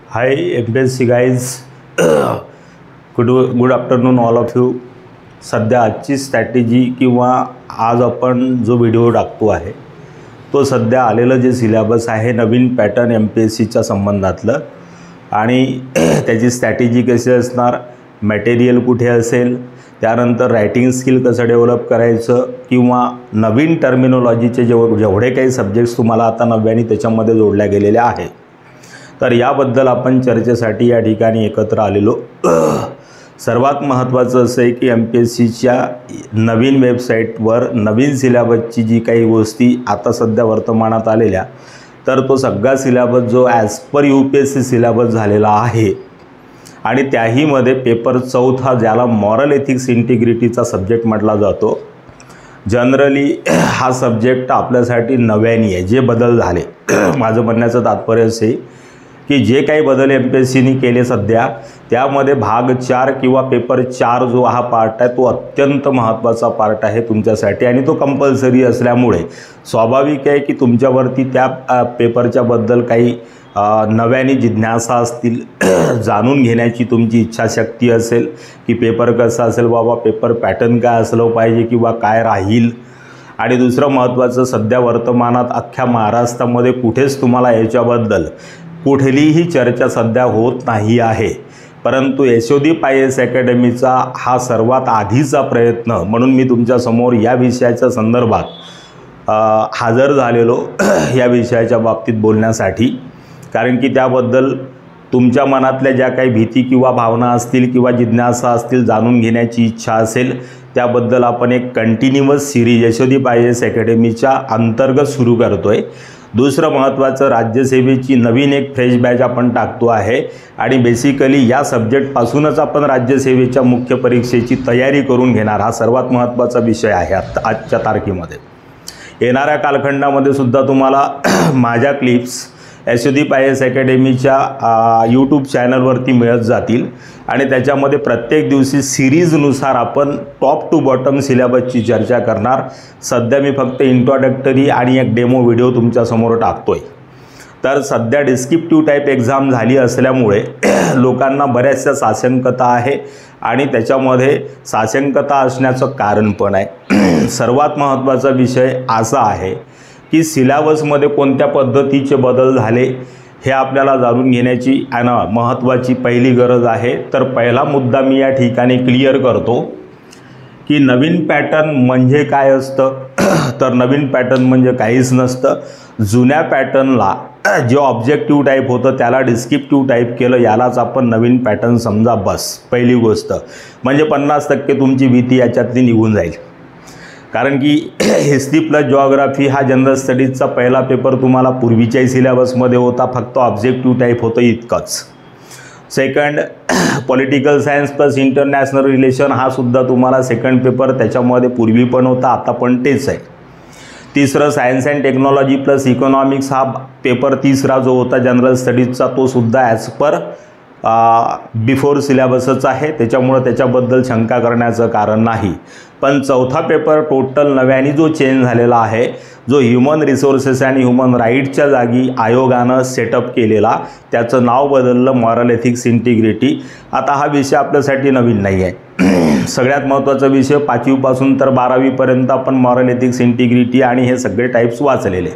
Hi MPSC guys, good afternoon all of you. सध्या आजची strategy किंवा आज आपण जो व्हिडिओ टाकतो आहे तो सध्या आलेलं जे सिलेबस आहे नवीन पॅटर्न MPSCच्या संबंधातलं आणि त्याची स्ट्रॅटेजी कशी असणार, मटेरियल कुठे असेल, त्यानंतर रायटिंग स्किल कसं डेव्हलप करायचं किंवा नवीन टर्मिनॉलॉजीचे जेवढे काही सब्जेक्ट्स तुम्हाला आता नव्याने त्याच्यामध्ये जोडल्या गेलेल्या आहेत, तर याबद्दल आपण चर्चेसाठी या ठिकाणी एकत्र आलेलो. सर्वात महत्त्वाचं असं आहे की MPSCच्या नवीन वेबसाईटवर नवीन सिलेबसची जी काही गोष्टी आता सध्या वर्तमानात आलेल्या, तर तो सगळा सिलेबस जो ॲज पर UPSC सिलेबस झालेला आहे आणि त्याहीमध्ये पेपर 4 ज्याला मॉरल एथिक्स इंटिग्रिटीचा सब्जेक्ट म्हटला जातो. जनरली हा सब्जेक्ट आपल्यासाठी नव्याने आहे, जे बदल झाले. माझं म्हणण्याचं तात्पर्य असे की जे काही बदल MPSCने केले सध्या, त्यामध्ये भाग 4 किंवा पेपर 4 जो हा पार्ट आहे तो अत्यंत महत्त्वाचा पार्ट आहे तुमच्यासाठी आणि तो कंपल्सरी असल्यामुळे स्वाभाविक आहे की तुमच्यावरती त्या पेपरच्या बद्दल काही नव्याने जिज्ञासा असतील, जाणून घेण्याची तुमची इच्छाशक्ती असेल की पेपर कसा असेल बाबा, पेपर पॅटर्न काय असलं पाहिजे किंवा काय राहील. आणि दुसरं महत्त्वाचं, सध्या वर्तमानात अख्ख्या महाराष्ट्रामध्ये कुठेच तुम्हाला याच्याबद्दल कुठलीही चर्चा सध्या होत नाही आहे, परंतु यशोदीप IAS अकॅडमीचा हा सर्वात आधीचा प्रयत्न म्हणून मी तुमच्यासमोर या विषयाच्या संदर्भात हजर झालेलो या विषयाच्या बाबतीत बोलण्यासाठी. कारण की त्याबद्दल तुमच्या मनातल्या ज्या काही भीती किंवा भावना असतील किंवा जिज्ञासा असतील, जाणून घेण्याची इच्छा असेल, त्याबद्दल आपण एक कंटिन्युअस सिरीज यशोदीप IAS अकॅडमीच्या अंतर्गत सुरू करतो आहे. दुसरं महत्त्वाचं, राज्यसेवेची नवीन एक फ्रेश बॅच आपण टाकतो आहे आणि बेसिकली या सब्जेक्टपासूनच आपण राज्यसेवेच्या मुख्य परीक्षेची तयारी करून घेणार. हा सर्वात महत्त्वाचा विषय आहे आजच्या तारखेमध्ये. येणाऱ्या कालखंडामध्ये सुद्धा तुम्हाला माझ्या क्लिप्स यशोदीप IAS अकॅडमीच्या यूट्यूब चॅनलवरती मिळत जातील आणि त्याच्यामध्ये प्रत्येक दिवशी सिरीजनुसार आपण टॉप टू बॉटम सिलेबसची चर्चा करणार. सध्या मी फक्त इंट्रोडक्टरी आणि एक डेमो व्हिडिओ तुमच्यासमोर टाकतोय. तर सध्या डिस्क्रिप्टिव्ह टाईप एक्झाम झाली असल्यामुळे लोकांना बऱ्याचशा साशंकता आहे आणि त्याच्यामध्ये साशंकता असण्याचं कारण पण आहे. सर्वात महत्त्वाचा विषय असा आहे की सिलेबसमध्ये कोणत्या पद्धतीचे बदल झाले हे आपल्याला जाणून घेण्याची महत्त्वाची पहिली गरज आहे. तर पहिला मुद्दा मी या ठिकाणी क्लिअर करतो की नवीन पॅटर्न म्हणजे काय असतं. तर नवीन पॅटर्न म्हणजे काहीच नसतं. जुन्या पॅटर्नला जे ऑब्जेक्टिव्ह टाईप होतं त्याला डिस्क्रिप्टिव्ह टाईप केलं, यालाच आपण नवीन पॅटर्न समजा. बस पहिली गोष्ट म्हणजे 50% तुमची भीती याच्यातली निघून जाईल. कारण की हिस्ट्री प्लस जॉग्राफी हा जनरल स्टडीजचा पहिला पेपर तुम्हाला पूर्वीच्याही सिलेबसमध्ये होता, फक्त ऑब्जेक्टिव्ह टाईप होतं इतकंच. Second, political science plus international relation हा सुद्धा तुम्हाला सेकंड पेपर त्याच्यामध्ये पूर्वी पण होता, आता पण तेच आहे. तिसरं, science and technology plus economics हा पेपर तिसरा जो होता जनरल स्टडीजचा, तो सुद्धा ॲज पर बिफोर सिलेबसच आहे, त्याच्यामुळं त्याच्याबद्दल शंका करण्याचं कारण नाही. पण चौथा पेपर टोटल नव्याने जो चेंज झालेला आहे, जो ह्युमन रिसोर्सेस आणि ह्युमन राईटच्या जागी आयोगानं सेटअप केलेला, त्याचं नाव बदललं मॉरल एथिक्स इंटिग्रिटी. आता हा विषय आपल्यासाठी नवीन नाही आहे. सगळ्यात महत्त्वाचा विषय 5वीपासून तर 12वीपर्यंत आपण मॉरल एथिक्स इंटिग्रिटी आणि हे सगळे टाईप्स वाचलेले.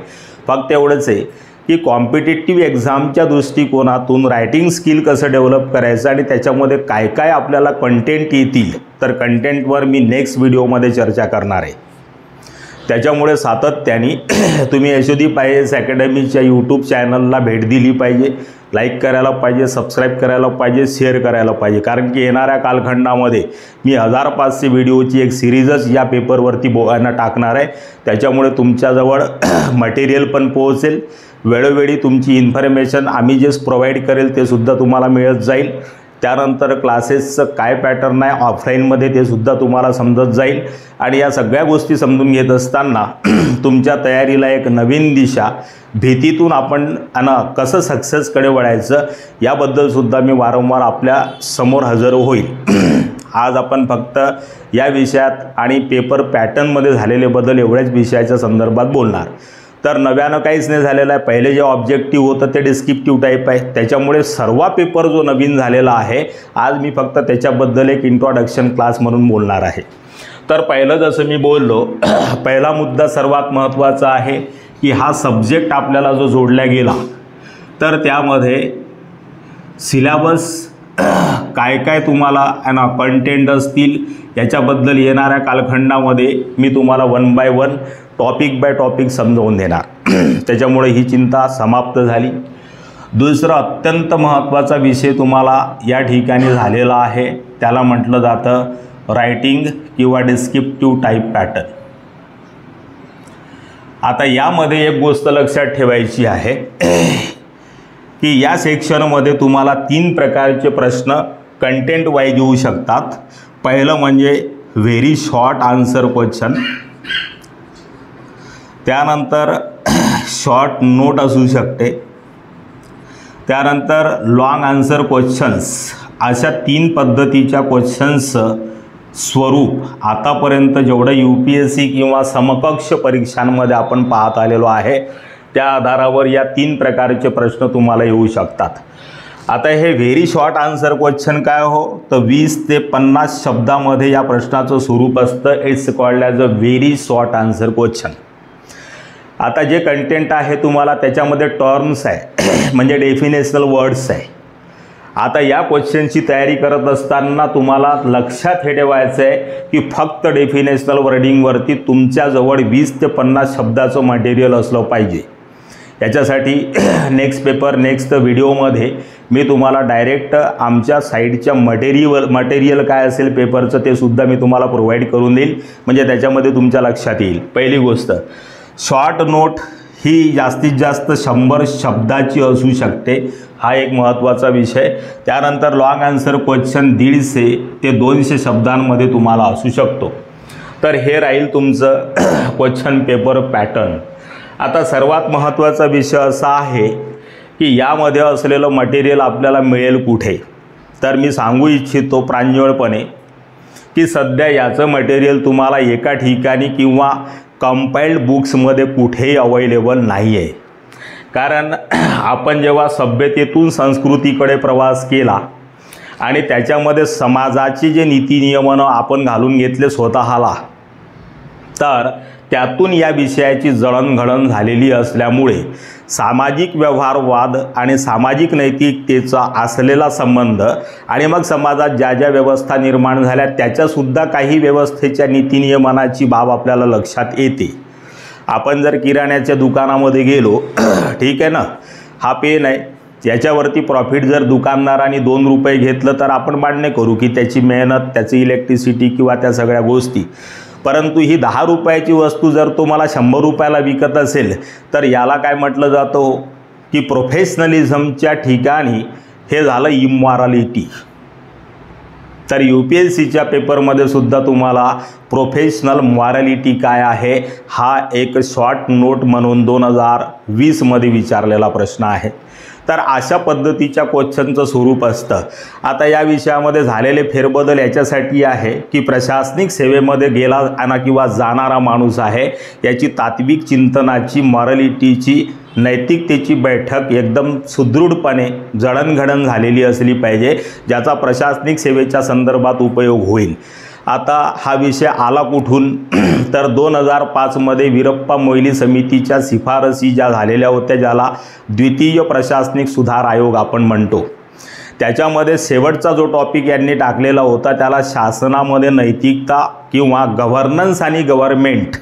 फक्त एवढंच आहे की कॉम्पिटिटिव्ह एक्झामच्या दृष्टिकोनातून रायटिंग स्किल कसं डेव्हलप करायचं आणि त्याच्यामध्ये काय काय आपल्याला कंटेंट येतील, तर कंटेंटवर मी नेक्स्ट व्हिडिओमध्ये चर्चा करणार आहे. त्याच्यामुळे सातत्याने तुम्ही यशोदीप IAS अकॅडमीच्या यूट्यूब चॅनलला भेट दिली पाहिजे, लाईक करायला पाहिजे, सबस्क्राईब करायला पाहिजे, शेअर करायला पाहिजे. कारण की येणाऱ्या कालखंडामध्ये मी 1005 व्हिडिओची एक सिरीजच या पेपरवरती टाकणार आहे. त्याच्यामुळे तुमच्याजवळ मटेरियल पण पोहोचेल, वेळोवेळी तुमची इन्फॉर्मेशन आम्ही जे प्रोव्हाइड करेल ते सुद्धा तुम्हाला मिळत जाईल. त्यानंतर क्लासेसचं काय पॅटर्न आहे ऑफलाईनमध्ये ते सुद्धा तुम्हाला समजत जाईल आणि या सगळ्या गोष्टी समजून घेत असताना तुमच्या तयारीला एक नवीन दिशा, भीतीतून आपण कसं सक्सेसकडे वळायचं याबद्दल सुद्धा मी वारंवार आपल्या समोर हजर होईल. आज आपण फक्त या विषयात आणि पेपर पॅटर्नमध्ये झालेले बदल एवढ्याच विषयाच्या संदर्भात बोलणार. तर नव्यानं काहीच नाही झालेलं आहे. पहिले जे ऑब्जेक्टिव्ह होतं ते डिस्क्रिप्टिव्ह टाईप आहे. त्याच्यामुळे सर्व पेपर जो नवीन झालेला आहे, आज मी फक्त त्याच्याबद्दल एक इंट्रोडक्शन क्लास म्हणून बोलणार आहे. तर पहिलं जसं मी बोललो, पहिला मुद्दा सर्वात महत्त्वाचा आहे की हा सब्जेक्ट आपल्याला जो जोडला गेला, तर त्यामध्ये सिलेबस काय काय तुम्हाला कंटेंट असतील याच्याबद्दल येणाऱ्या कालखंडामध्ये मी तुम्हाला one by one topic by topic समजावून देणार. त्याच्यामुळे ही चिंता समाप्त झाली. दुसरा अत्यंत महत्त्वाचा विषय तुम्हाला या ठिकाणी झालेला आहे, त्याला म्हटलं जातं रायटिंग किंवा डिस्क्रिप्टिव्ह टाईप पॅटर्न. आता यामध्ये एक गोष्ट लक्षात ठेवायची आहे की या सेक्शनमध्ये तुम्हाला 3 प्रकारचे प्रश्न कंटेंट वाईज येऊ शकतात. पहिलं म्हणजे व्हेरी शॉर्ट आन्सर क्वेश्चन, त्यानंतर शॉर्ट नोट असू शकते, त्यानंतर लॉंग आन्सर क्वेश्चन्स. अशा 3 पद्धतीच्या क्वेश्चन्सचं स्वरूप आतापर्यंत जेवढं UPSC किंवा समकक्ष परीक्षांमध्ये आपण पाहत आलेलो आहे, त्या आधारावर या 3 प्रकारचे प्रश्न तुम्हाला येऊ शकतात. आता हे व्हेरी शॉर्ट आन्सर क्वेश्चन काय हो, तर 20 ते 50 शब्दामध्ये या प्रश्नाचं स्वरूप असतं. It's called as a very short answer question. आता जे कंटेंट आहे तुम्हाला त्याच्यामध्ये टर्म्स आहे, म्हणजे डेफिनेशनल वर्ड्स आहे. आता या क्वेश्चनची तयारी करत असताना तुम्हाला लक्षात हे ठेवायचं आहे की फक्त डेफिनेशनल वर्डिंगवरती तुमच्याजवळ 20 ते 50 शब्दाचं मटेरियल असलं पाहिजे. याच्यासाठी नेक्स्ट व्हिडिओमध्ये मी तुम्हाला डायरेक्ट आमच्या साईडच्या मटेरियल काय असेल पेपरचं ते सुद्धा मी तुम्हाला प्रोव्हाइड करून देईल, म्हणजे त्याच्यामध्ये तुमच्या लक्षात येईल. पहिली गोष्ट, शॉर्ट नोट ही जास्तीत जास्त 100 शब्दाची असू शकते, हा एक महत्त्वाचा विषय. त्यानंतर लॉंग आन्सर क्वेश्चन 150 ते 200 शब्दांमध्ये तुम्हाला असू शकतो. तर हे राहील तुमचं क्वेश्चन पेपर पॅटर्न. आता सर्वात महत्त्वाचा विषय असा आहे की यामध्ये असलेलं मटेरियल आपल्याला मिळेल कुठे. तर मी सांगू इच्छितो प्रांजळपणे की सध्या याचं मटेरियल तुम्हाला एका ठिकाणी किंवा कंपाइल्ड बुक्समध्ये कुठेही अवेलेबल नाही आहे. कारण आपण जेव्हा सभ्यतेतून संस्कृतीकडे प्रवास केला आणि त्याच्यामध्ये समाजाचे जे नीतिनियमनं आपण घालून घेतले स्वतःला, तर त्यातून या विषयाची जळणघळण झालेली असल्यामुळे सामाजिक व्यवहारवाद आणि सामाजिक नैतिकतेचा असलेला संबंध आणि मग समाजात ज्या ज्या व्यवस्था निर्माण झाल्या त्याच्यासुद्धा काही व्यवस्थेच्या नीतिनियमनाची बाब आपल्याला लक्षात येते. आपण जर किराण्याच्या दुकानामध्ये गेलो, ठीक आहे ना, हा पेन आहे, याच्यावरती प्रॉफिट जर दुकानदारांनी 2 रुपये घेतलं तर आपण मान्य करू की त्याची मेहनत, त्याची इलेक्ट्रिसिटी किंवा त्या सगळ्या गोष्टी. परंतु ही 10 रुपयाची वस्तू जर तुम्हाला 100 रुपयाला विकत असेल तर याला काय म्हटलं जातं की प्रोफेशनलिझमच्या ठिकाणी हे झालं इमॉरॅलिटी. तर UPSCच्या पेपरमध्ये सुद्धा तुम्हाला प्रोफेशनल मॉरॅलिटी काय आहे हा एक शॉर्ट नोट म्हणून 2020मध्ये विचारलेला प्रश्न आहे. तर अशा पद्धतीच्या क्वेश्चनचं स्वरूप असतं. आता या विषयामध्ये झालेले फेरबदल याच्यासाठी आहे की प्रशासनिक सेवेमध्ये गेला किंवा जाणारा माणूस आहे, याची तात्विक चिंतनाची, मॉरॅलिटीची, नैतिकतेची बैठक एकदम सुदृढपणे जडणघडण झालेली असली पाहिजे, ज्याचा प्रशासनिक सेवेच्या संदर्भात उपयोग होईल. आता हा विषय आला कुठून, तर 2005मध्ये वीरप्पा मोइली समितीच्या शिफारसी ज्या झालेल्या होत्या, ज्याला द्वितीय प्रशासनिक सुधार आयोग आपण म्हणतो, त्याच्यामध्ये शेवटचा जो टॉपिक यांनी टाकलेला होता त्याला शासनामध्ये नैतिकता किंवा गव्हर्नन्स आणि गव्हर्नमेंट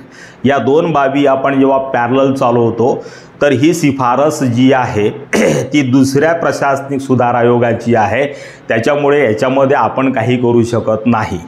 या 2 बाबी आपण जेव्हा पॅरलल चालवतो तर ही शिफारस जी आहे ती दुसऱ्या प्रशासनिक सुधार आयोगाची आहे. त्याच्यामुळे याच्यामध्ये आपण काही करू शकत नाही.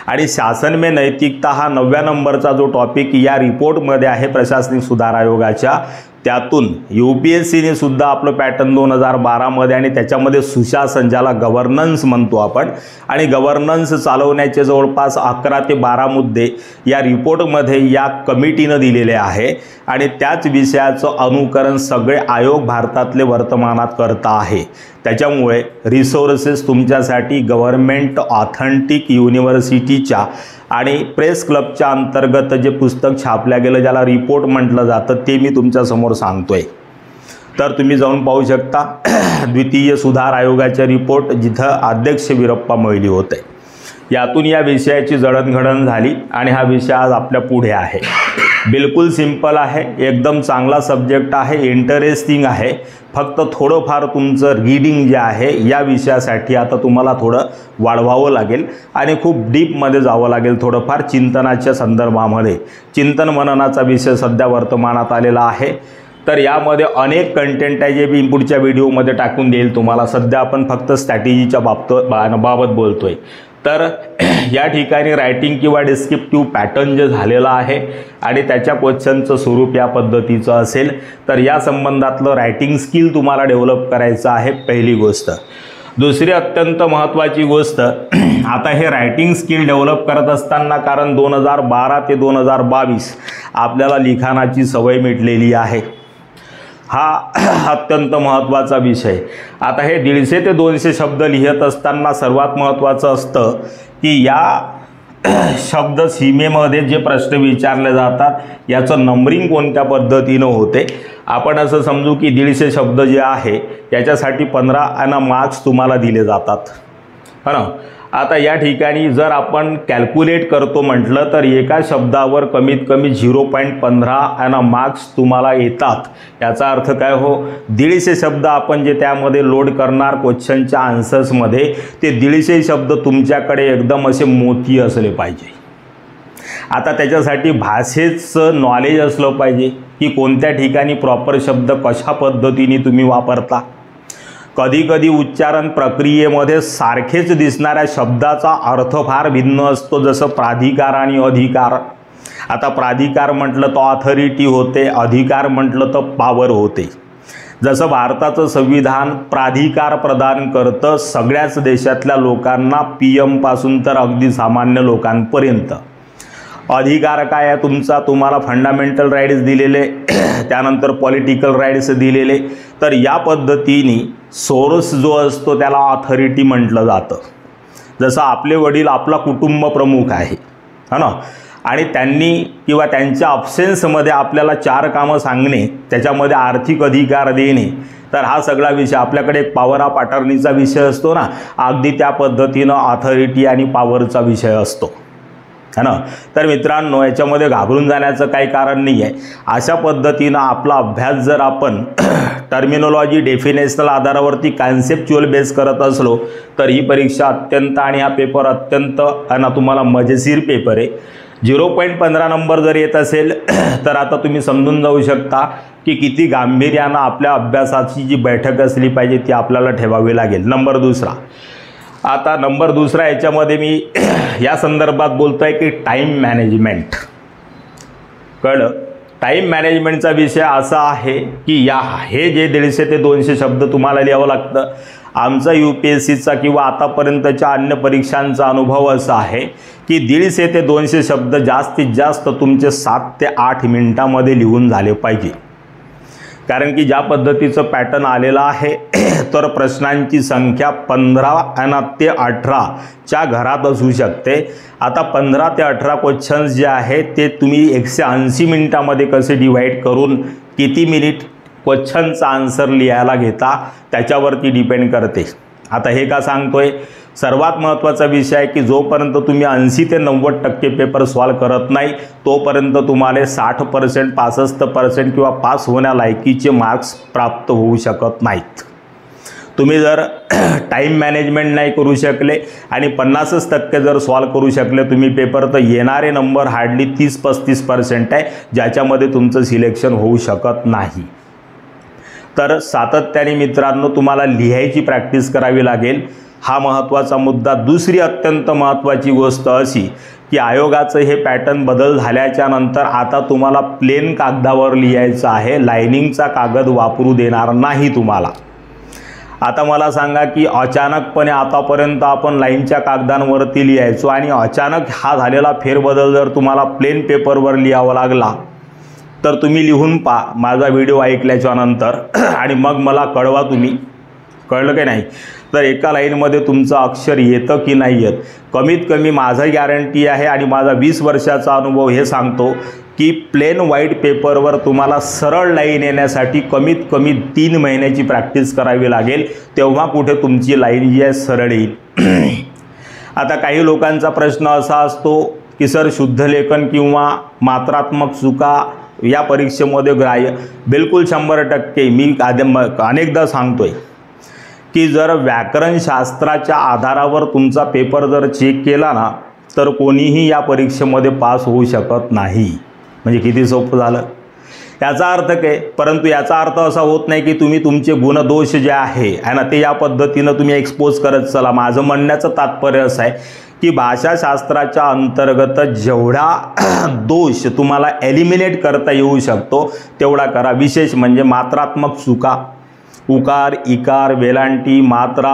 आणि शासन में नैतिकता हा 9व्या नंबरचा जो टॉपिक या रिपोर्टमध्ये आहे प्रशासनिक सुधार आयोगाच्या, त्यातून UPSCने सुद्धा आपलं पॅटर्न 2012मध्ये आणि त्याच्यामध्ये सुशासन, ज्याला गव्हर्नन्स म्हणतो आपण, आणि गव्हर्नन्स चालवण्याचे जवळपास 11 ते 12 मुद्दे या रिपोर्टमध्ये या कमिटीनं दिलेले आहे. आणि त्याच विषयाचं अनुकरण सगळे आयोग भारतातले वर्तमानात करता आहे। त्याच्यामुळे रिसोर्सेस तुमच्यासाठी गव्हर्नमेंट ऑथेंटिक युनिव्हर्सिटीच्या आणि प्रेस क्लबच्या अंतर्गत जे पुस्तक छापल्या गेलं, ज्याला रिपोर्ट म्हटलं जातं, ते मी तुमच्यासमोर सांगतोय। तर तुम्ही जाऊन पाहू शकता द्वितीय सुधार आयोगाचे रिपोर्ट, जिथं अध्यक्ष वीरप्पा मोइली होते। यातून या विषयाची जडणघडण झाली आणि हा विषय आज आपल्या पुढे आहे। बिलकुल सिंपल आहे, एकदम चांगला सब्जेक्ट आहे, इंटरेस्टिंग आहे। फक्त थोडंफार तुमचं रीडिंग जे आहे या विषयासाठी आता तुम्हाला थोडं वाढवावं लागेल आणि खूप डीपमध्ये जावं लागेल, थोडंफार चिंतनाच्या संदर्भामध्ये। चिंतन मननाचा विषय सध्या वर्तमानात आलेला आहे। तर यामध्ये अनेक कंटेंट आहे जे मी पुढच्या व्हिडिओमध्ये टाकून देईल तुम्हाला। सध्या आपण फक्त स्ट्रॅटेजीच्या बाबत बोलतोय। तर या ठिकाणी रायटिंग किंवा डिस्क्रिप्टिव्ह पॅटर्न जे झालेला आहे आणि त्याच्या क्वेश्चनचं स्वरूप या पद्धतीचं असेल, तर या संबंधातलं रायटिंग स्किल तुम्हाला डेव्हलप करायचं आहे, पहिली गोष्ट। दुसरी अत्यंत महत्त्वाची गोष्ट, आता हे रायटिंग स्किल डेव्हलप करत असताना, कारण 2012 ते 2022 आपल्याला लिखाणाची सवय मिटलेली आहे, हा अत्यंत महत्त्वाचा विषय। आता हे 150 ते 200 शब्द लिहित असताना सर्वात महत्त्वाचं असतं की या शब्द सीमेमध्ये जे प्रश्न विचारले जातात याचं नंबरिंग कोणत्या पद्धतीनं होते। आपण असं समजू की 150 शब्द जे आहे याच्यासाठी 15 मार्क्स तुम्हाला दिले जातात, है ना। आता या ठिकाणी जर आपण कॅल्क्युलेट करतो म्हटलं तर एका शब्दावर कमीत कमी 0.15 मार्क्स तुम्हाला येतात। याचा अर्थ काय हो, 150 शब्द आपण जे त्यामध्ये लोड करणार क्वेश्चनच्या आन्सर्समध्ये, ते 150 शब्द तुमच्याकडे एकदम असे मोती असले पाहिजे। आता त्याच्यासाठी भाषेचं नॉलेज असलं पाहिजे की कोणत्या ठिकाणी प्रॉपर शब्द कशा पद्धतीने तुम्ही वापरता। कधी कधी उच्चारण प्रक्रियेमध्ये सारखेच दिसणाऱ्या शब्दाचा अर्थ फार भिन्न असतो, जसं प्राधिकार आणि अधिकार। आता प्राधिकार म्हटलं तर ऑथॉरिटी होते, अधिकार म्हटलं तर पॉवर होते। जसं भारताचं संविधान प्राधिकार प्रदान करतं सगळ्याच देशातल्या लोकांना, PM पासून तर अगदी सामान्य लोकांपर्यंत। अधिकार काय आहे तुमचा, तुम्हाला फंडामेंटल राईट्स दिलेले, त्यानंतर पॉलिटिकल राईट्स दिलेले। तर या पद्धतीने सोर्स जो असतो त्याला ऑथॉरिटी म्हटलं जातं। जसं आपले वडील आपला कुटुंब प्रमुख आहे, है ना, आणि त्यांनी किंवा त्यांच्या अब्सेन्समध्ये आपल्याला 4 कामं सांगणे, त्याच्यामध्ये आर्थिक अधिकार देणे, तर हा सगळा विषय आपल्याकडे एक पॉवर ऑफ अटर्नीचा विषय असतो ना, अगदी त्या पद्धतीनं ऑथॉरिटी आणि पॉवरचा विषय असतो, है ना। तर मित्रांनो, याच्यामध्ये घाबरून जाण्याचं काही कारण नाही आहे। अशा पद्धतीनं आपला अभ्यास जर आपण टर्मिनॉलॉजी डेफिनेशनल आधारावरती कॉन्सेप्च्युअल बेस करत असलो तर ही परीक्षा अत्यंत आणि हा पेपर अत्यंत तुम्हाला मजेशीर पेपर आहे। 0.15 नंबर जर येत असेल तर आता तुम्ही समजून जाऊ शकता की किती गांभीर्यानं आपल्या अभ्यासाची जी बैठक असली पाहिजे ती आपल्याला ठेवावी लागेल। नंबर दुसरा याच्यामध्ये मी या संदर्भात बोलतोय की टाइम मॅनेजमेंट। कळलं, टाइम मॅनेजमेंटचा विषय असा आहे की हे जे 150 ते 200 शब्द तुम्हाला लिहावं लागतं। आमचा UPSCचा किंवा आतापर्यंतच्या अन्य परीक्षांचा अनुभव असा आहे की 150 ते 200 शब्द जास्तीत जास्त तुमचे 7 ते 8 मिनिटांमध्ये लिहून झाले पाहिजे। कारण की ज्या पद्धतीचं पॅटर्न आलेला आहे तर प्रश्नांची संख्या 15 ते 18 च्या घरात असू शकते। आता 15 ते 18 क्वेश्चन्स जे आहेत ते तुम्ही 180 मिनिटांमध्ये कसे डिवाइड करून किती मिनिट क्वेश्चनचा आन्सर लिहायला घेता त्याच्यावरती डिपेंड करते। आता हे का सांगतोय, सर्वात महत्त्वाचा विषय आहे की जोपर्यंत तुम्ही 80 ते 90% पेपर सॉल्व करत नाही तोपर्यंत तुम्हाला 60%, 65% किंवा पास होण्यालायकीचे मार्क्स प्राप्त होऊ शकत नाहीत। तुम्ही जर टाइम मॅनेजमेंट नाही करू शकले आणि 50% जर सॉल्व करू शकले तुम्ही पेपर, तर येणारे नंबर हार्डली 30-35% आहे, ज्याच्यामध्ये तुमचं सिलेक्शन होऊ शकत नाही। तर सातत्याने मित्रांनो तुम्हाला लिहायची प्रॅक्टिस करावी लागेल, हा महत्त्वाचा मुद्दा। दुसरी अत्यंत महत्त्वाची गोष्ट अशी की आयोगाचं हे पॅटर्न बदल झाल्याच्या नंतर आता तुम्हाला प्लेन कागदावर लिहायचं आहे, लाइनिंगचा कागद वापरू देणार नाही तुम्हाला। आता मला सांगा की अचानकपणे आतापर्यंत आपण लाईनच्या कागदांवरती लिहायचो आणि अचानक हा झालेला फेरबदल जर तुम्हाला प्लेन पेपरवर लिहावा लागला तर तुम्ही लिहून पहा माझा व्हिडिओ ऐकल्याच्या नंतर आणि मग मला कळवा तुम्ही, कळलं की नाही. तर एका लाईनमध्ये तुमचं अक्षर येतं की नाही येत. कमीत कमी माझं गॅरंटी आहे आणि माझा 20 वर्षाचा अनुभव हे सांगतो की प्लेन व्हाईट पेपरवर तुम्हाला सरळ लाईन येण्यासाठी कमीत कमी 3 महिन्याची प्रॅक्टिस करावी लागेल, तेव्हा कुठे तुमची लाईन जी आहे सरळ येईल. आता काही लोकांचा प्रश्न असा असतो की सर शुद्धलेखन किंवा मात्रात्मक चुका या परीक्षेमध्ये ग्राह्य. बिलकुल 100% मी अनेकदा सांगतोय की जर व्याकरणशास्त्राच्या आधारावर तुमचा पेपर जर चेक केला ना तर कोणीही या परीक्षेमध्ये पास होऊ शकत नाही. म्हणजे किती सोपं झालं याचा अर्थ काय. परंतु याचा अर्थ असा होत नाही की तुम्ही तुमचे गुणदोष जे आहे ना ते या पद्धतीनं तुम्ही एक्सपोज करत चला. माझं म्हणण्याचं तात्पर्य असं आहे की भाषाशास्त्राच्या अंतर्गत जेवढा दोष तुम्हाला एलिमिनेट करता येऊ शकतो तेवढा करा. विशेष म्हणजे मात्रात्मक चुका, उकार इकार वेलांटी मात्रा,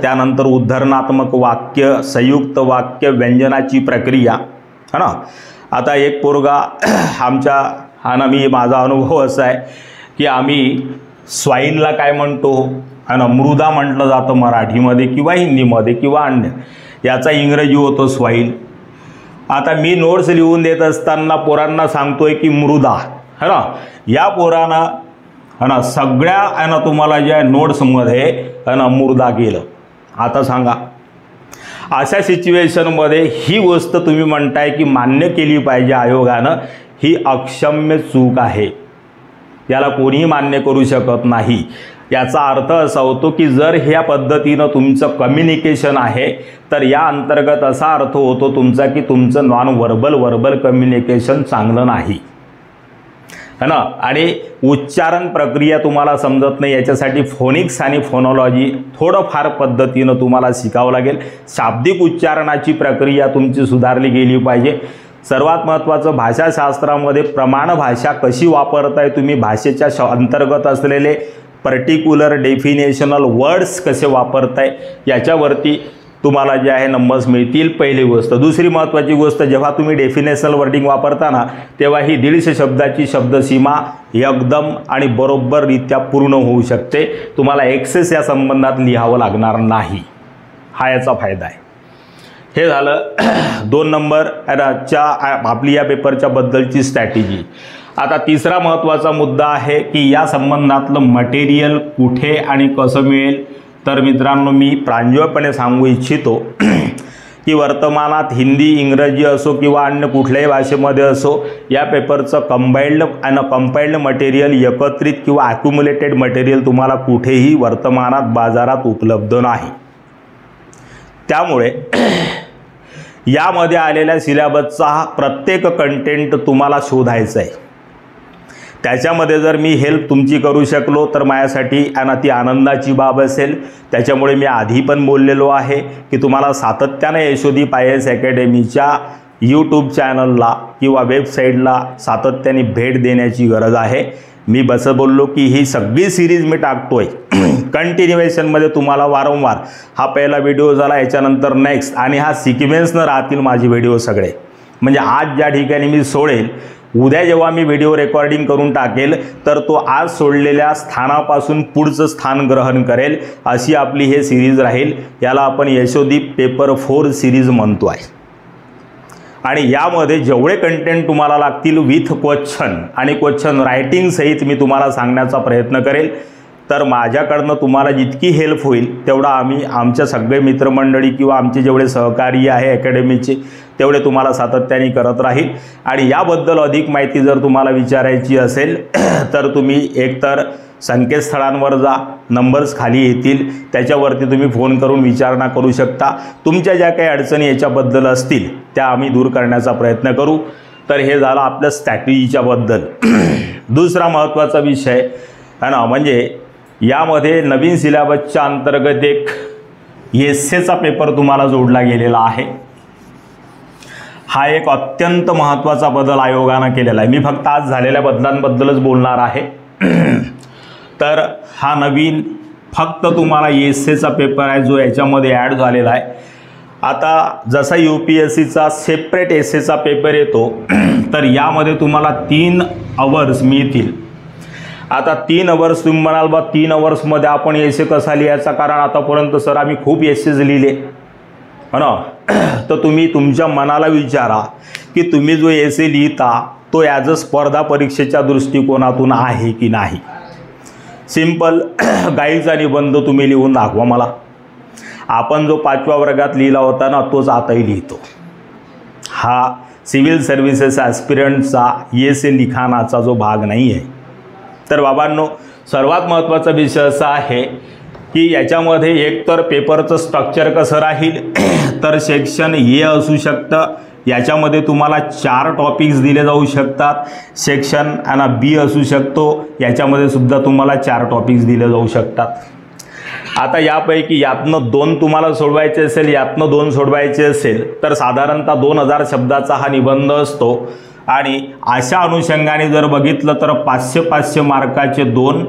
त्यानंतर उद्धरणात्मक वाक्य, संयुक्त वाक्य, व्यंजनाची प्रक्रिया है ना. आता एक पोरगा आमच्या माझा अनुभव असा आहे की आम्ही स्वाईनला काय म्हणतो है ना, मृदा म्हटलं जातं मराठीमध्ये किंवा हिंदीमध्ये किंवा अन्य. याचा इंग्रजी होतो स्वाईन. आता मी नोट्स लिहून देत असताना पोरांना सांगतोय की मृदा है ना. या पोरांना है ना सगळ्या आहे ना तुम्हाला ज्या नोट्समध्ये है ना मृदा केलं. आता सांगा अशा सिच्युएशनमध्ये ही गोष्ट तुम्ही म्हणताय की मान्य केली पाहिजे आयोगानं, ही अक्षम्य चूक आहे. याला कोणीही मान्य करू शकत नाही. याचा अर्थ असा होतो की जर ह्या पद्धतीनं तुमचं कम्युनिकेशन आहे तर या अंतर्गत असा अर्थ होतो तुमचा की तुमचं नॉन वर्बल कम्युनिकेशन चांगलं नाही है ना. आणि उच्चारण प्रक्रिया तुम्हाला समजत नाही, याच्यासाठी फोनिक्स आणि फोनोलॉजी थोडंफार पद्धतीनं तुम्हाला शिकावं लागेल. शाब्दिक उच्चारणाची प्रक्रिया तुमची सुधारली गेली पाहिजे. सर्वात महत्त्वाचं भाषाशास्त्रामध्ये प्रमाण भाषा कशी वापरताय तुम्ही, भाषेच्या अंतर्गत असलेले पर्टिक्युलर डेफिनेशनल वर्ड्स कसे वापरताय याच्यावरती तुम्हाला जे आहे नंबर्स मिळतील. पहिली गोष्ट. दुसरी महत्त्वाची गोष्ट, जेव्हा तुम्ही डेफिनेशनल वर्डिंग वापरताना तेव्हा ही 150 शब्दाची शब्दसीमा एकदम आणि बरोबररित्या पूर्ण होऊ शकते. तुम्हाला एक्सेस या संबंधात लिहावं लागणार नाही. हा याचा फायदा आहे. हे झालं 2 नंबरच्या आपली या पेपरच्या बद्दलची स्ट्रॅटेजी. आता तिसरा महत्त्वाचा मुद्दा आहे की या संबंधातलं मटेरियल कुठे आणि कसं मिळेल. तर मित्रांनो मी प्रांजळपणे सांगू इच्छितो की वर्तमानात हिंदी इंग्रजी असो किंवा अन्य कुठल्याही भाषेमध्ये असो या पेपरचं कंपाइल्ड मटेरियल एकत्रित किंवा ॲक्युम्युलेटेड मटेरियल तुम्हाला कुठेही वर्तमानात बाजारात उपलब्ध नाही. त्यामुळे यामध्ये आलेल्या सिलेबसचा प्रत्येक कंटेंट तुम्हाला शोधायचा आहे. त्याच्यामध्ये जर मी हेल्प तुमची करू शकलो तर माझ्यासाठी ती आनंदाची बाब असेल. त्याच्यामुळे मी आधी पण बोललेलो आहे की तुम्हाला सातत्याने यशोदीप IAS अकॅडमीच्या यूट्यूब चॅनलला किंवा वेबसाईटला सातत्याने भेट देण्याची गरज आहे. मी बोललो की ही सगळी सिरीज मी टाकतोय कंटिन्युएशनमध्ये तुम्हाला वारंवार. हा पहिला व्हिडिओ झाला, याच्यानंतर नेक्स्ट, आणि हा सिक्वेन्सनं राहतील माझे व्हिडिओ सगळे. म्हणजे आज ज्या ठिकाणी मी सोडेल उद्या जेव्हा मी व्हिडिओ रेकॉर्डिंग करून टाकेल तर तो आज सोडलेल्या स्थानापासून पुढचं स्थान ग्रहण करेल, अशी आपली हे सिरीज राहील. याला आपण यशोदीप पेपर 4 सिरीज म्हणतो आहे. आणि यामध्ये जेवढे कंटेंट तुम्हाला लागतील विथ क्वेश्चन आणि क्वेश्चन रायटिंग सहित मी तुम्हाला सांगण्याचा प्रयत्न करेल. तर माझ्याकडनं तुम्हाला जितकी हेल्प होईल तेवढा आम्ही आमच्या सगळे मित्रमंडळी किंवा आमचे जेवढे सहकारी आहे अकॅडमीचे तेवढे तुम्हाला सातत्याने करत राहील. आणि याबद्दल अधिक माहिती जर तुम्हाला विचारायची असेल तर तुम्ही एकतर संकेतस्थळांवर जा, नंबर्स खाली येतील, त्याच्यावरती तुम्ही फोन करून विचारणा करू शकता. तुमच्या ज्या काही अडचणी याच्याबद्दल असतील त्या आम्ही दूर करण्याचा प्रयत्न करू. तर हे झालं आपलं स्ट्रॅटेजीच्या बद्दल. दुसरा महत्त्वाचा विषय आहे ना, म्हणजे यामध्ये नवीन सिलेबसच्या अंतर्गत एक एस्सेचा पेपर तुम्हाला जोडला गेलेला आहे. हा एक अत्यंत महत्त्वाचा बदल आयोगानं केलेला आहे. मी फक्त आज झालेल्या बदलांबद्दलच बोलणार आहे. तर हा नवीन फक्त तुम्हाला एस्सेचा पेपर आहे जो याच्यामध्ये ॲड झालेला आहे. आता जसा UPSCचा सेपरेट एस्सेचा पेपर येतो तर यामध्ये तुम्हाला 3 अवर्स मिळतील. आता 3 अवर्स तुम्ही म्हणाल बा 3 अवर्समध्ये आपण एसे कसा लिहायचा, कारण आतापर्यंत सर आम्ही खूप एसेज लिहिले हो ना. तर तुम्ही तुमच्या मनाला विचारा की तुम्ही जो एसे लिहिता तो ॲज अ स्पर्धा परीक्षेच्या दृष्टिकोनातून आहे की नाही. सिंपल गाईचा निबंध तुम्ही लिहून दाखवा मला. आपण जो 5व्या वर्गात लिहिला होता ना तोच आताही लिहितो. हा सिव्हिल सर्व्हिसेस ॲस्पिरंटचा एसे लिखाणाचा जो भाग नाही आहे. तर बाबांनो, सर्वात महत्त्वाचा विषय असा आहे की याच्यामध्ये एकतर पेपरचं स्ट्रक्चर कसं राहील, तर सेक्शन ए असू शकतं, याच्यामध्ये तुम्हाला 4 टॉपिक्स दिले जाऊ शकतात. सेक्शन बी असू शकतो, याच्यामध्ये सुद्धा तुम्हाला 4 टॉपिक्स दिले जाऊ शकतात. आता यापैकी यातनं 2 तुम्हाला सोडवायचे असेल, यातनं 2 सोडवायचे असेल तर साधारणतः 2000 शब्दाचा हा निबंध असतो. आणि अशा अनुषंगाने जर बघितलं तर 500-500 मार्काचे 2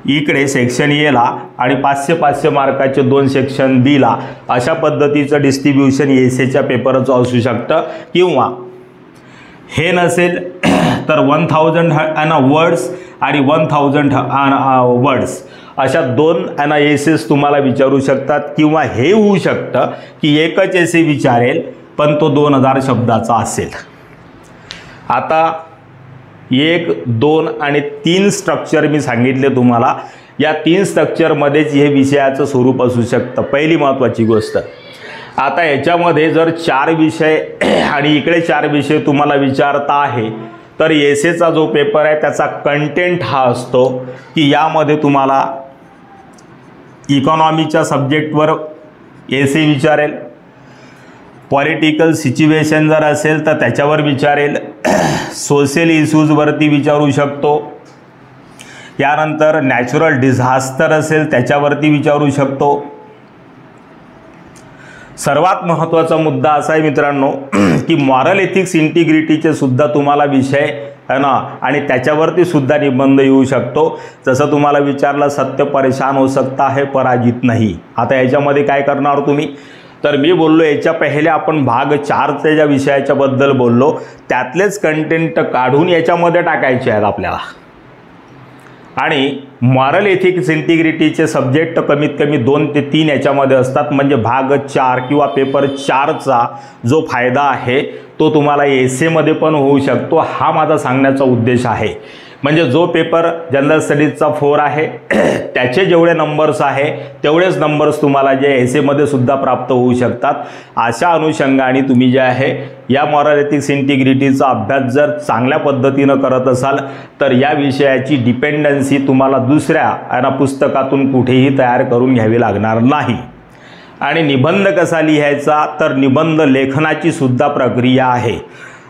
इकडे सेक्शन एला आणि 500-500 मार्काचे 2 सेक्शन बीला, अशा पद्धतीचं डिस्ट्रीब्युशन एसेच्या पेपरचं असू शकतं. किंवा हे नसेल तर 1000 वर्ड्स आणि 1000 वर्ड्स अशा 2 एसेस तुम्हाला विचारू शकतात. किंवा हे होऊ शकतं की एकच एसे विचारेल पण तो 2000 शब्दाचा असेल. आता 1, 2 आणि 3 स्ट्रक्चर मी सांगितले तुम्हाला. या 3 स्ट्रक्चरमध्येच हे विषयाचं स्वरूप असू शकतं. पहिली महत्त्वाची गोष्ट, आता याच्यामध्ये जर 4 विषय आणि इकडे 4 विषय तुम्हाला विचारता आहे तर एसेचा जो पेपर आहे त्याचा कंटेंट हा असतो की यामध्ये तुम्हाला इकॉनॉमीच्या सब्जेक्टवर एसे विचारेल, पॉलिटिकल सिच्युएशन जर असेल तर त्याच्यावर विचारेल, सोशल इश्यूजवरती विचारू शकतो, यानंतर नॅचरल डिझास्टर असेल त्याच्यावरती विचारू शकतो. सर्वात महत्त्वाचा मुद्दा असा आहे मित्रांनो की मॉरल एथिक्स इंटिग्रिटीचे सुद्धा तुम्हाला विषय है ना, आणि त्याच्यावरती सुद्धा निबंध येऊ शकतो. जसं तुम्हाला विचारलं सत्य परेशान हो सकता है पराजित नाही. आता याच्यामध्ये काय करणार तुम्ही, तर मी बोललो याच्या पहिले आपण भाग 4चे ज्या विषयाच्या बद्दल बोललो त्यातलेच कंटेंट काढून याच्यामध्ये टाकायचे आहेत आपल्याला. आणि मॉरल एथिक्स इंटिग्रिटीचे सब्जेक्ट कमीत कमी 2 ते 3 याच्यामध्ये असतात. म्हणजे भाग 4 किंवा पेपर 4चा जो फायदा आहे तो तुम्हाला एसेमध्ये पण होऊ शकतो. हा माझा सांगण्याचा उद्देश आहे. म्हणजे जो पेपर जनरल स्टडीजचा 4 आहे त्याचे जेवढे नंबर्स आहे तेवढेच नंबर्स तुम्हाला जे एसेमध्ये सुद्धा प्राप्त होऊ शकतात. अशा अनुषंगाने तुम्ही जे आहे या मॉरल एथिक्स इंटिग्रिटीचा अभ्यास जर चांगल्या पद्धतीनं करत असाल तर या विषयाची डिपेंडन्सी तुम्हाला दुसऱ्या पुस्तकातून कुठेही तयार करून घ्यावी लागणार नाही. आणि निबंध कसा लिहायचा, तर निबंध लेखनाची सुद्धा प्रक्रिया आहे.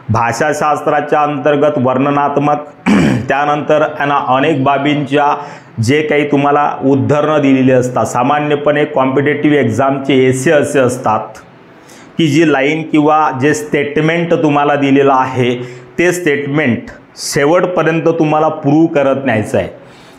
भाषाशास्त्राच्या अंतर्गत वर्णनात्मक, त्यानंतर अनेक बाबींच्या जे काही तुम्हाला उद्धरणं दिलेली असतात. सामान्यपणे कॉम्पिटेटिव्ह एक्झामचे एसे असे असतात की जी लाईन किंवा जे स्टेटमेंट तुम्हाला दिलेलं आहे ते स्टेटमेंट शेवटपर्यंत तुम्हाला प्रूव्ह करत न्यायचं आहे.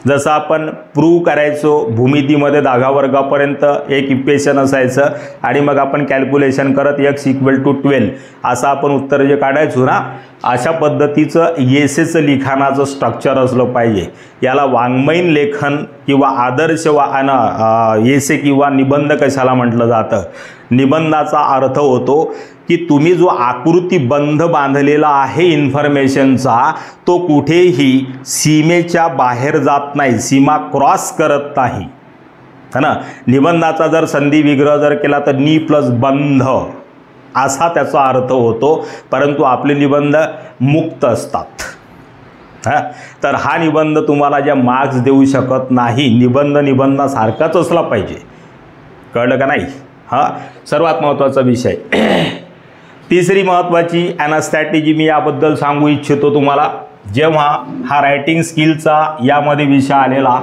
जसं आपण प्रूव्ह करायचो भूमितीमध्ये 10व्या वर्गापर्यंत एक इक्वेशन असायचं आणि मग आपण कॅल्क्युलेशन करत x = 12 असं आपण उत्तर जे काढायचो ना, अशा पद्धतीचं एसेचं लिखाणाचं स्ट्रक्चर असलं पाहिजे. याला वाङ्मयीन लेखन किंवा आदर्श एसे किंवा निबंध कशाला म्हटलं जातं. निबंधाचा अर्थ होतो की तुम्ही जो आकृतीबंध बांधलेला आहे इन्फॉर्मेशनचा तो कुठेही सीमेच्या बाहेर जात नाही, सीमा क्रॉस करत नाही है ना. निबंधाचा जर संधी विग्रह जर केला तर नि प्लस बंध असा त्याचा अर्थ होतो. परंतु आपले निबंध मुक्त असतात. तर हा निबंध तुम्हाला जे मार्क्स देऊ शकत नाही. निबंध निबंधासारखाच असला पाहिजे. कळलं का नाही. सर्वात महत्त्वाचा विषय. तिसरी महत्त्वाची स्ट्रॅटेजी मी याबद्दल सांगू इच्छितो तुम्हाला. जेव्हा हा रायटिंग स्किलचा यामध्ये विषय आलेला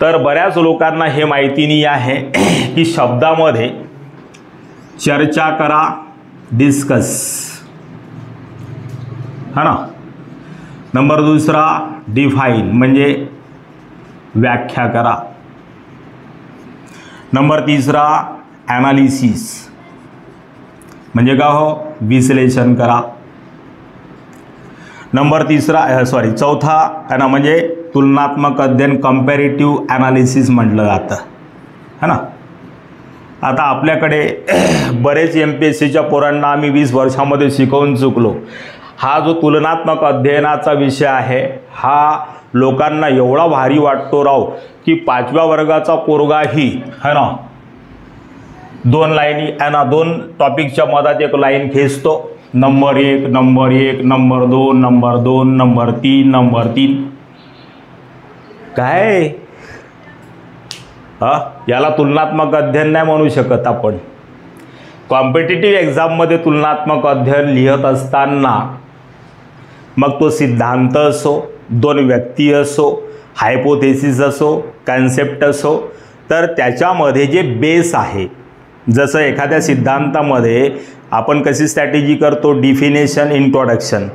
तर बऱ्याच लोकांना हे माहिती नाही आहे की शब्दामध्ये चर्चा करा, डिस्कस है ना. नंबर 2 डिफाईन म्हणजे व्याख्या करा. नंबर 3 ॲनालिसिस म्हणजे का हो, विश्लेषण करा. नंबर चौथा आहे ना, म्हणजे तुलनात्मक अध्ययन, कंपॅरेटिव्ह ॲनालिसिस म्हटलं जातं, है ना. आता आपल्याकडे बरेच MPSCच्या पोरांना आम्ही 20 वर्षामध्ये शिकवून चुकलो. हा जो तुलनात्मक अध्ययनाचा विषय आहे हा लोकांना एवढा भारी वाटतो राव, की 5व्या वर्गाचा पोरगाही है ना 2 लाईनी आहे ना, 2 टॉपिकच्या मधात एक लाईन खेचतो. Number 1, number 1, number 2, number 2, number 3, number 3. काय याला तुलनात्मक अध्ययन नाही म्हणू शकत आपण. कॉम्पिटिटिव्ह एक्झाममध्ये तुलनात्मक अध्ययन लिहित असताना मग तो सिद्धांत असो, 2 व्यक्ती असो, हायपोथेसिस असो, कन्सेप्ट असो, तर त्याच्यामध्ये जे बेस आहे, जसं एखाद्या सिद्धांतामध्ये आपण कशी स्ट्रॅटेजी करतो, डिफिनेशन, इंट्रोडक्शन,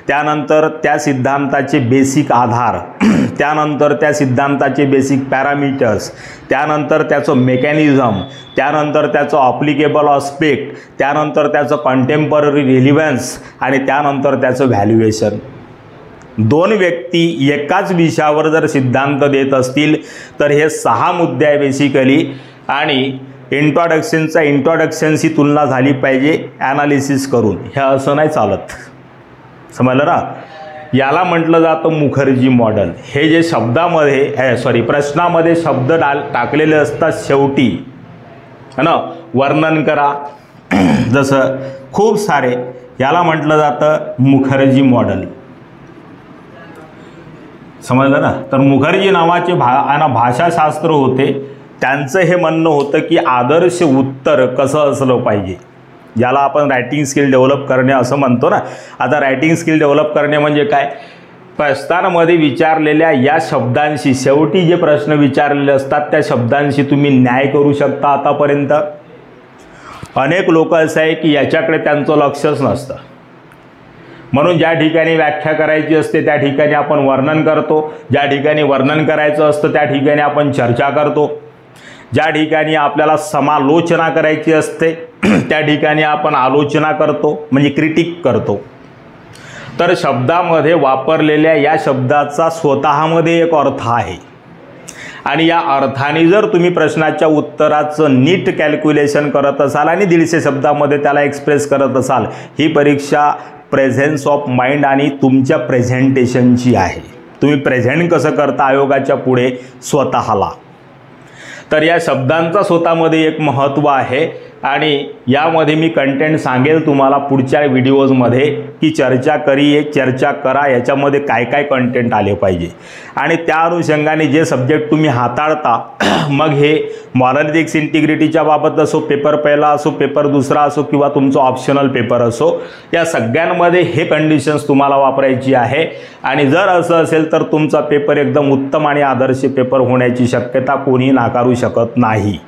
त्यानंतर त्या सिद्धांताचे बेसिक आधार, त्यानंतर त्या सिद्धांताचे बेसिक पॅरामीटर्स, त्यानंतर त्याचं मेकॅनिझम, त्यानंतर त्याचं ॲप्लिकेबल ऑस्पेक्ट, त्यानंतर त्याचं कंटेम्पररी रिलिव्हन्स आणि त्यानंतर त्याचं व्हॅल्युएशन. 2 व्यक्ती एकाच विषयावर जर सिद्धांत देत असतील तर हे 6 मुद्दे आहे बेसिकली. आणि इंट्रोडक्शनची तुलना झाली पाहिजे ॲनालिसिस करून. हे असं नाही चालत, समजलं ना. याला म्हटलं जातं मुखर्जी मॉडेल. हे जे शब्दामध्ये प्रश्नामध्ये शब्द टाकलेले असतात शेवटी, है ना, वर्णन करा, जसं खूप सारे, याला म्हटलं जातं मुखर्जी मॉडेल, समजलं ना. तर मुखर्जी नावाचे भाषाशास्त्र होते. त्यांचं हे म्हणणं होतं की आदर्श उत्तर कसं असलं पाहिजे, ज्याला आपण रायटिंग स्किल डेव्हलप करणे असं म्हणतो ना. आता रायटिंग स्किल डेव्हलप करणे म्हणजे काय, प्रश्नांमध्ये विचारलेल्या या शब्दांशी, शेवटी जे प्रश्न विचारलेले असतात त्या शब्दांशी तुम्ही न्याय करू शकता. आतापर्यंत अनेक लोक असं आहे की याच्याकडे त्यांचं लक्षच नसतं, म्हणून ज्या ठिकाणी व्याख्या करायची असते त्या ठिकाणी आपण वर्णन करतो, ज्या ठिकाणी वर्णन करायचं असतं त्या ठिकाणी आपण चर्चा करतो, ज्या ठिकाणी आपल्याला समालोचना करायची असते त्या ठिकाणी आपण आलोचना करतो, म्हणजे क्रिटिक करतो. तर शब्दामध्ये वापरलेल्या या शब्दाचा स्वतःमध्ये एक अर्थ आहे आणि या अर्थाने जर तुम्ही प्रश्नाच्या उत्तराचं नीट कॅल्क्युलेशन करत असाल आणि 150 शब्दामध्ये त्याला एक्सप्रेस करत असाल, ही परीक्षा प्रेझेन्स ऑफ माइंड आणि तुमच्या प्रेझेंटेशनची आहे. तुम्ही प्रेझेंट कसं करता आयोगाच्या पुढे स्वतःला. तर या शब्दांचा स्वतःमध्ये एक महत्त्व आहे आणि यामध्ये मी कंटेंट सांगेल तुम्हाला पुढच्या व्हिडिओजमध्ये की चर्चा करा याच्यामध्ये काय काय कंटेंट आले पाहिजे. आणि त्या अनुषंगाने जे सब्जेक्ट तुम्ही हाताळता, मग हे मॉरलिटिक्स इंटिग्रिटीच्या बाबत असो, पेपर पहिला असो, पेपर दुसरा असो किंवा तुमचं ऑप्शनल पेपर असो, या सगळ्यांमध्ये हे कंडिशन्स तुम्हाला वापरायची आहे. आणि जर असं असेल तर तुमचा पेपर एकदम उत्तम आणि आदर्श पेपर होण्याची शक्यता कोणी नाकारू शकत नाही.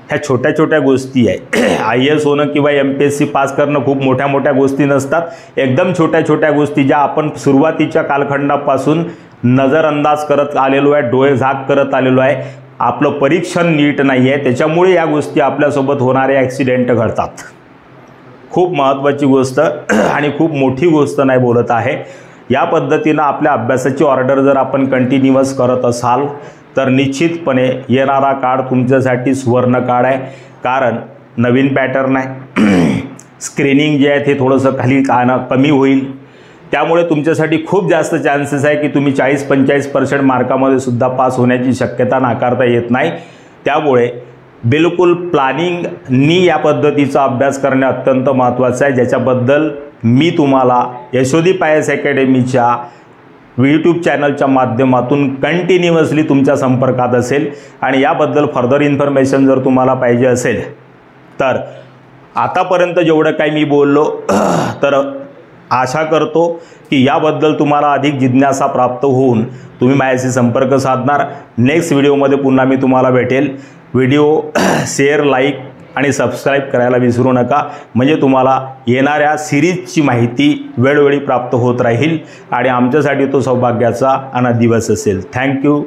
ह्या छोट्या छोट्या गोष्टी आहे. IAS होणं किंवा MPSC पास करणं खूप मोठ्या मोठ्या गोष्टी नसतात. एकदम छोट्या छोट्या गोष्टी ज्या आपण सुरुवातीच्या कालखंडापासून नजरअंदाज करत आलेलो आहे, डोळे झाक करत आलेलो आहे. आपलं परीक्षण नीट नाही आहे, त्याच्यामुळे या गोष्टी आपल्यासोबत होणारे ॲक्सिडेंट घडतात. खूप महत्त्वाची गोष्ट आणि खूप मोठी गोष्ट नाही बोलत आहे. या पद्धतीनं आपल्या अभ्यासाची ऑर्डर जर आपण कंटिन्युअस करत असाल तर निश्चितपणे येणारा काळ तुमच्यासाठी सुवर्ण काळ आहे. कारण नवीन पॅटर्न आहे, स्क्रीनिंग जे आहे ते थोडंसं कमी होईल, त्यामुळे तुमच्यासाठी खूप जास्त चान्सेस आहे की तुम्ही 40-45% मार्कामध्ये सुद्धा पास होण्याची शक्यता नाकारता येत नाही. त्यामुळे बिलकुल प्लॅनिंगनी या पद्धतीचा अभ्यास करणे अत्यंत महत्त्वाचं आहे, ज्याच्याबद्दल मी तुम्हाला यशोदीप IAS अकॅडमीच्या यूट्यूब चॅनलच्या माध्यमातून कंटिन्युअसली तुमच्या संपर्कात असेल. आणि याबद्दल फर्दर इन्फॉर्मेशन जर तुम्हाला पाहिजे असेल तर आतापर्यंत जेवढं काही मी बोललो, तर आशा करतो की याबद्दल तुम्हाला अधिक जिज्ञासा प्राप्त होऊन तुम्ही माझ्याशी संपर्क साधणार. नेक्स्ट व्हिडिओमध्ये पुन्हा मी तुम्हाला भेटेल. व्हिडिओ शेअर, लाईक आणि सबस्क्राईब करायला विसरू नका, म्हणजे तुम्हाला येणाऱ्या सिरीजची माहिती वेळोवेळी प्राप्त होत राहील आणि आमच्यासाठी तो सौभाग्याचा दिवस असेल. थँक्यू.